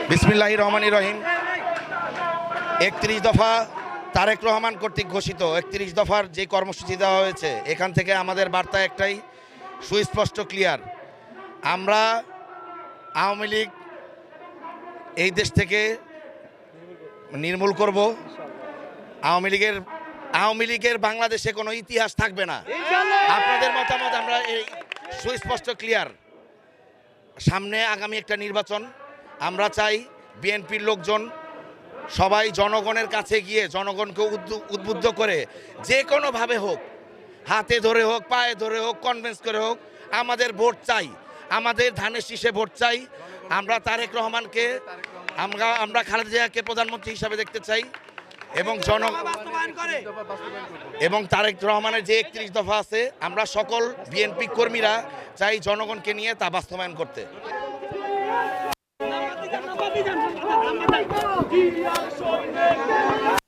বিসমিল্লাহির রহমানির রহিম। 31 দফা তারেক রহমান কর্তৃক ঘোষিত 31 দফার যে কর্মসূচি দেওয়া হয়েছে, এখান থেকে আমাদের বার্তা একটাই সুস্পষ্ট, ক্লিয়ার। আমরা আওয়ামী লীগ এই দেশ থেকে নির্মূল করব। আওয়ামী লীগের বাংলাদেশে কোনো ইতিহাস থাকবে না। আপনাদের মতামত আমরা এই সুস্পষ্ট, ক্লিয়ার। সামনে আগামী একটা নির্বাচন, আমরা চাই বিএনপির লোকজন সবাই জনগণের কাছে গিয়ে জনগণকে উদ্বুদ্ধ করে যে কোনোভাবে হোক, হাতে ধরে হোক, পায়ে ধরে হোক, কনভিন্স করে হোক, আমাদের ভোট চাই, আমাদের ধানের শীষে ভোট চাই। আমরা তারেক রহমানকে, আমরা খালেদা জিয়াকে প্রধানমন্ত্রী হিসাবে দেখতে চাই এবং তারেক রহমানের যে 31 দফা আছে, আমরা সকল বিএনপি কর্মীরা চাই জনগণকে নিয়ে তা বাস্তবায়ন করতে। জিয়া সৈনিক